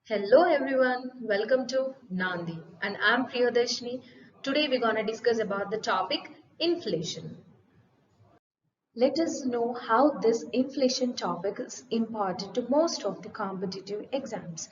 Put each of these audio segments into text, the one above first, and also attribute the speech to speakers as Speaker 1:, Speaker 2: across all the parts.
Speaker 1: Hello everyone, welcome to Nandi and I'm Priyadarshini. Today we're going to discuss about the topic inflation. Let us know how this inflation topic is important to most of the competitive exams.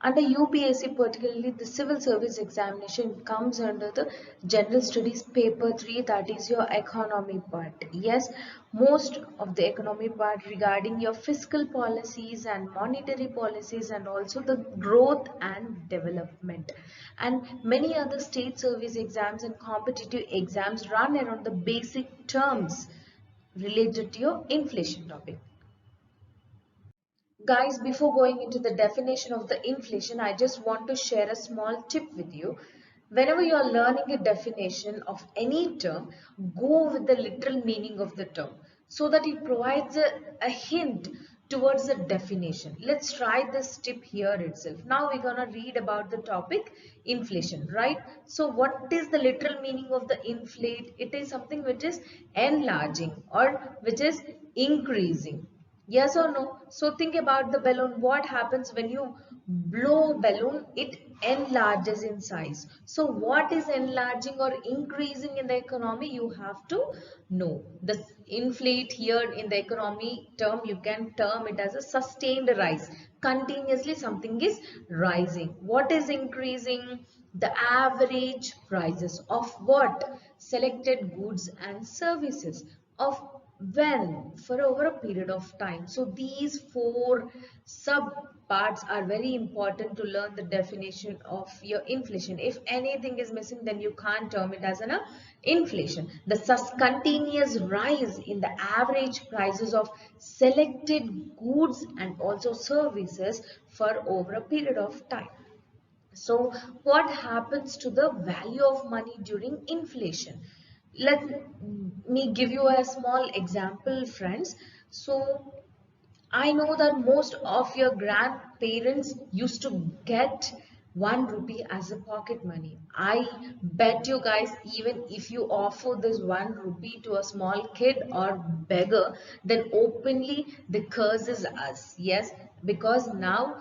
Speaker 1: Under UPSC, particularly the civil service examination comes under the general studies paper 3, that is your economy part. Yes, most of the economy part regarding your fiscal policies and monetary policies and also the growth and development. And many other state service exams and competitive exams run around the basic terms related to your inflation topic. Guys, before going into the definition of the inflation, I just want to share a small tip with you. Whenever you are learning a definition of any term, go with the literal meaning of the term so that it provides a hint towards the definition. Let's try this tip here itself. Now we're going to read about the topic inflation, right? So what is the literal meaning of the inflate? It is something which is enlarging or which is increasing. Yes or no? So think about the balloon. What happens when you blow balloon? It enlarges in size. So what is enlarging or increasing in the economy? You have to know. The inflate here in the economy term, you can term it as a sustained rise. Continuously something is rising. What is increasing? The average prices of what? Selected goods and services. Of when? For over a period of time. So these four sub parts are very important to learn the definition of your inflation. If anything is missing, then you can't term it as an inflation. The continuous rise in the average prices of selected goods and also services for over a period of time. So what happens to the value of money during inflation? Let me give you a small example, friends. So I know that most of your grandparents used to get 1 rupee as a pocket money. I bet you guys, even if you offer this 1 rupee to a small kid or beggar, then openly the curses us. Yes, because now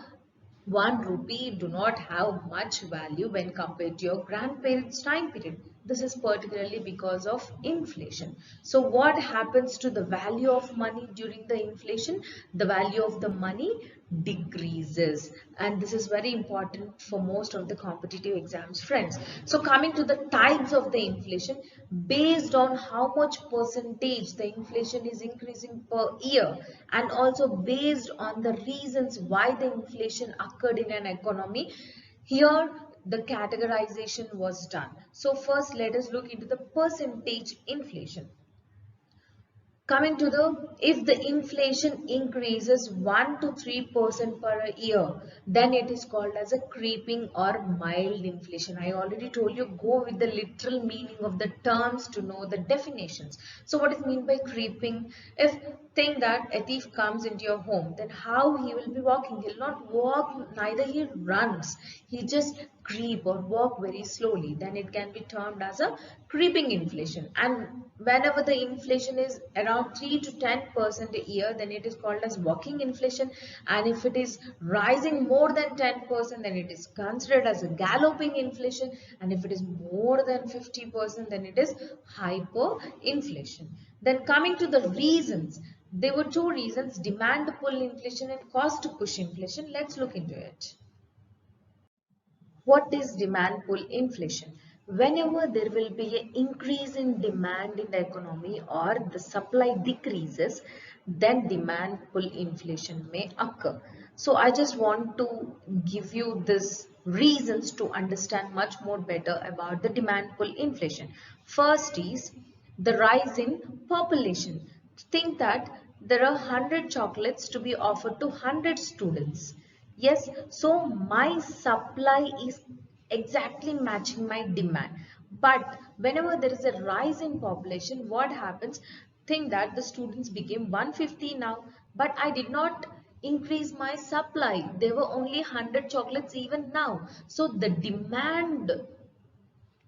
Speaker 1: 1 rupee do not have much value when compared to your grandparents' time period. This is particularly because of inflation. So what happens to the value of money during the inflation? The value of the money decreases, and this is very important for most of the competitive exams, friends. So coming to the types of the inflation, based on how much percentage the inflation is increasing per year, and also based on the reasons why the inflation occurred in an economy, here the categorization was done. So first let us look into the percentage inflation. Coming to the, if the inflation increases 1 to 3% per year, then it is called as a creeping or mild inflation. I already told you, go with the literal meaning of the terms to know the definitions. So what is meant by creeping? If think that a thief comes into your home, then how he will be walking? He'll not walk, neither he runs. He just creep or walk very slowly. Then it can be termed as a creeping inflation. And whenever the inflation is around 3 to 10% a year, then it is called as walking inflation. And if it is rising more than 10%, then it is considered as a galloping inflation. And if it is more than 50%, then it is hyperinflation. Then coming to the reasons, there were two reasons: demand pull inflation and cost push inflation. Let's look into it. What is demand pull inflation? Whenever there will be an increase in demand in the economy or the supply decreases, then demand pull inflation may occur. So I just want to give you this reasons to understand much more better about the demand pull inflation. First is the rise in population. Think that there are 100 chocolates to be offered to 100 students. Yes, so my supply is exactly matching my demand. But whenever there is a rise in population, what happens? Think that the students became 150 now, but I did not increase my supply. There were only 100 chocolates even now. So the demand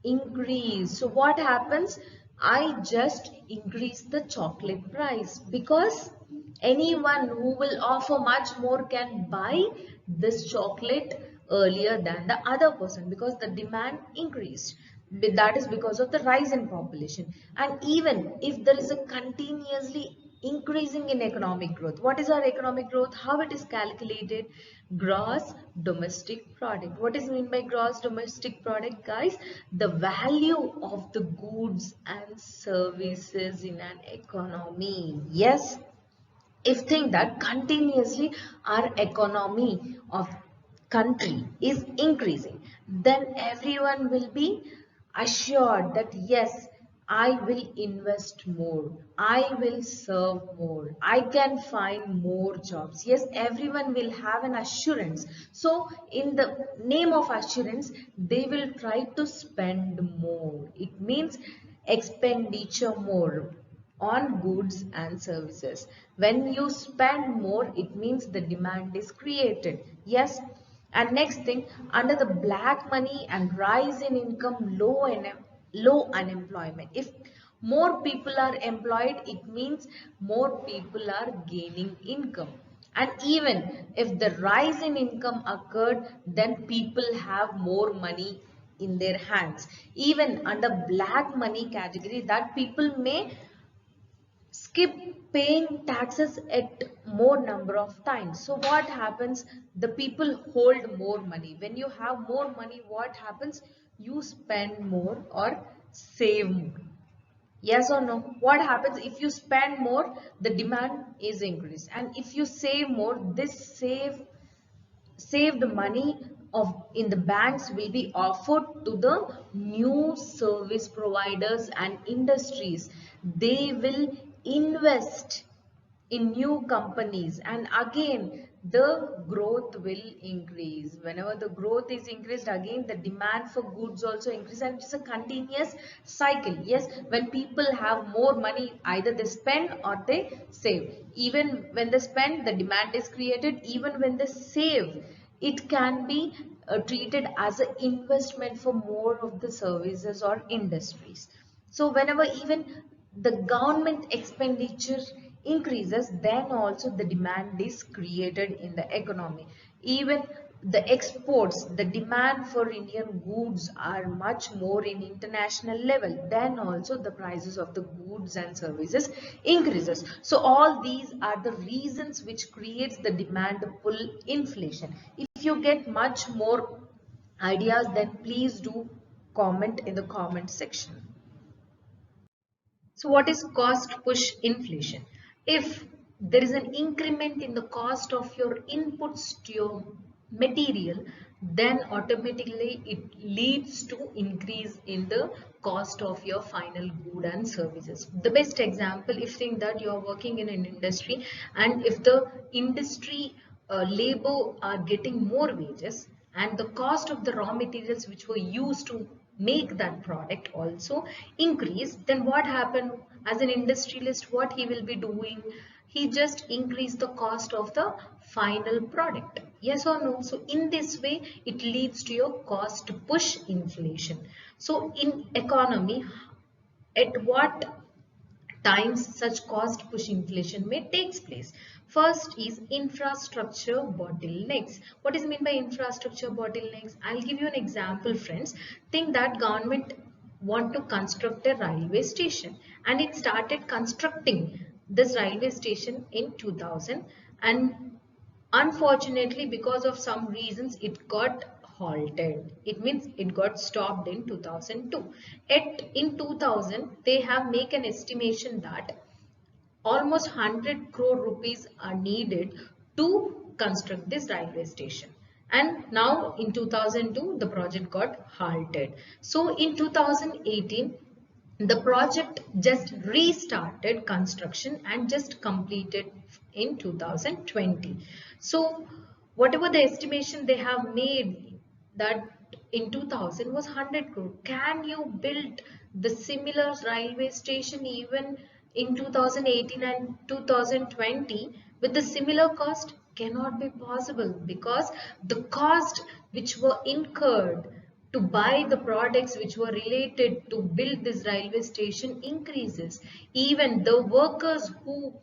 Speaker 1: increase. So what happens? I just increase the chocolate price because anyone who will offer much more can buy this chocolate earlier than the other person because the demand increased. That is because of the rise in population. And even if there is a continuously increasing in economic growth, what is our economic growth? How it is calculated? Gross domestic product. What is mean by gross domestic product, guys? The value of the goods and services in an economy. Yes, if think that continuously our economy of country is increasing, then everyone will be assured that yes, I will invest more, I will serve more, I can find more jobs. Yes, everyone will have an assurance. So in the name of assurance, they will try to spend more. It means expenditure more on goods and services. When you spend more, it means the demand is created. Yes. And next thing, under the black money and rise in income, low unemployment. If more people are employed, it means more people are gaining income. And even if the rise in income occurred, then people have more money in their hands. Even under black money category, that people may skip paying taxes at more number of times. So what happens? The people hold more money. When you have more money, what happens? You spend more or save more. Yes or no? What happens if you spend more? The demand is increased, and if you save more, this saved money of in the banks will be offered to the new service providers and industries. They will invest in new companies, and again the growth will increase. Whenever the growth is increased, again the demand for goods also increase, and it's a continuous cycle. Yes, when people have more money, either they spend or they save. Even when they spend, the demand is created. Even when they save, it can be treated as an investment for more of the services or industries. So whenever even the government expenditure increases, then also the demand is created in the economy. Even the exports, the demand for Indian goods are much more in international level, then also the prices of the goods and services increases. So all these are the reasons which creates the demand pull inflation. If you get much more ideas, then please do comment in the comment section. So what is cost push inflation? If there is an increment in the cost of your inputs to your material, then automatically it leads to increase in the cost of your final good and services. The best example, if think that you are working in an industry, and if the industry labor are getting more wages, and the cost of the raw materials which were used to make that product also increase, then what happened? As an industrialist, what he will be doing? He just increase the cost of the final product. Yes or no? So in this way, it leads to your cost push inflation. So in economy, at what times such cost push inflation may takes place? First is infrastructure bottlenecks. What is meant by infrastructure bottlenecks? I'll give you an example, friends. Think that government want to construct a railway station, and it started constructing this railway station in 2000, and unfortunately, because of some reasons, it got halted. It means it got stopped in 2002. In 2000, they have make an estimation that almost 100 crore rupees are needed to construct this railway station. And now in 2002, the project got halted. So in 2018, the project just restarted construction and just completed in 2020. So whatever the estimation they have made, that in 2000 was 100 crore. Can you build the similar railway station even in 2018 and 2020 with the similar cost? Cannot be possible, because the cost which were incurred to buy the products which were related to build this railway station increases. Even the workers who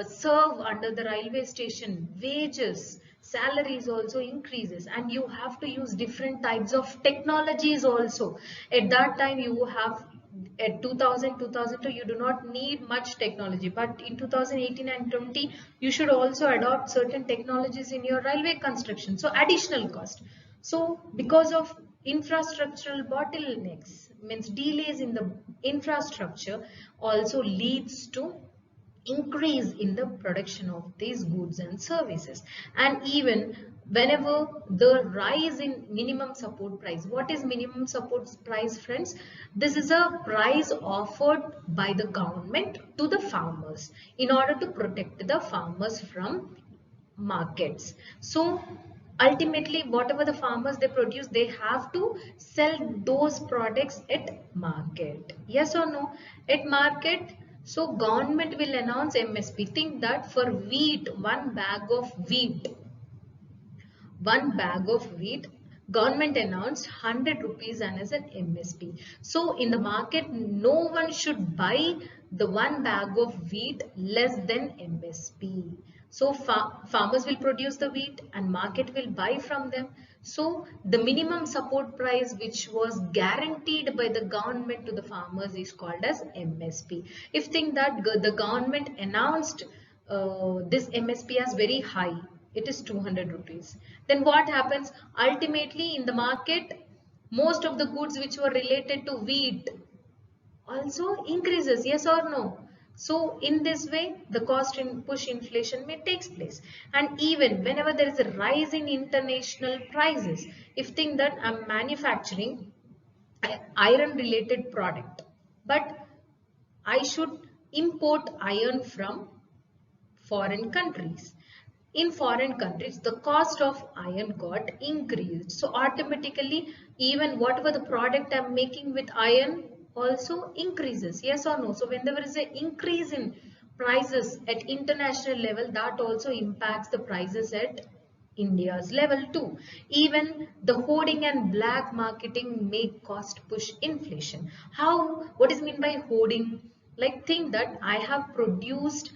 Speaker 1: serve under the railway station, wages, salaries also increases, and you have to use different types of technologies also. At that time you have, at 2000 2002 you do not need much technology, but in 2018 and 20 you should also adopt certain technologies in your railway construction, so additional cost. So because of infrastructural bottlenecks, means delays in the infrastructure, also leads to increase in the production of these goods and services. And even whenever the rise in minimum support price, what is minimum support price, friends? This is a price offered by the government to the farmers in order to protect the farmers from markets. So ultimately whatever the farmers they produce, they have to sell those products at market, yes or no, at market. So government will announce MSP. Think that for wheat, one bag of wheat, government announced 100 rupees and as an MSP. So in the market, no one should buy the one bag of wheat less than MSP. So farmers will produce the wheat and market will buy from them. So the minimum support price which was guaranteed by the government to the farmers is called as MSP. If think that the government announced this MSP as very high, it is 200 rupees. Then what happens? Ultimately in the market, most of the goods which were related to wheat also increases, yes or no? So in this way, the cost in push inflation may takes place. And even whenever there is a rise in international prices, if think that I'm manufacturing iron related product, but I should import iron from foreign countries. In foreign countries, the cost of iron got increased. So automatically, even whatever the product I'm making with iron also increases. Yes or no? So when there is an increase in prices at international level, that also impacts the prices at India's level too. Even the hoarding and black marketing make cost push inflation. How? What is mean by hoarding? Like think that I have produced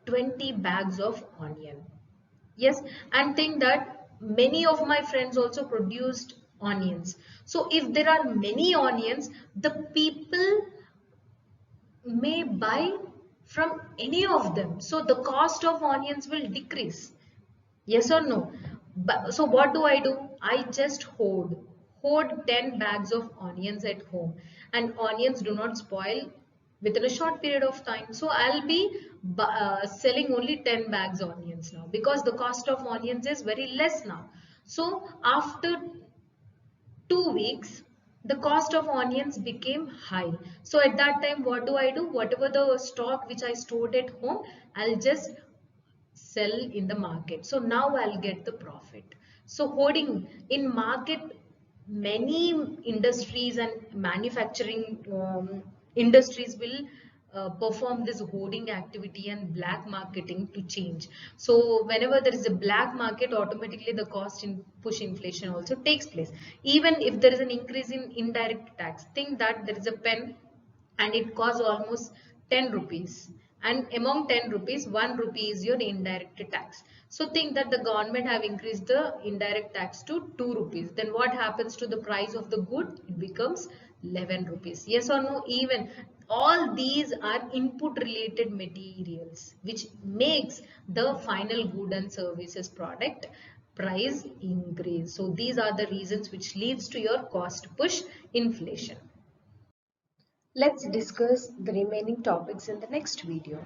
Speaker 1: 20 bags of onion. Yes, and think that many of my friends also produced onions. So if there are many onions, the people may buy from any of them. So the cost of onions will decrease. Yes or no? But, so what do? I just hoard 10 bags of onions at home, and onions do not spoil within a short period of time. So I'll be selling only 10 bags onions now because the cost of onions is very less now. So after 2 weeks, the cost of onions became high. So at that time, what do? Whatever the stock which I stored at home, I'll just sell in the market. So now I'll get the profit. So hoarding in market, many industries and manufacturing industries will perform this hoarding activity and black marketing to change. So whenever there is a black market, automatically the cost in push inflation also takes place. Even if there is an increase in indirect tax, think that there is a pen and it costs almost 10 rupees, and among 10 rupees 1 rupee is your indirect tax. So think that the government have increased the indirect tax to 2 rupees, then what happens to the price of the good? It becomes 11 rupees. Yes or no? Even all these are input related materials which makes the final good and services product price increase. So these are the reasons which leads to your cost push inflation. Let's discuss the remaining topics in the next video.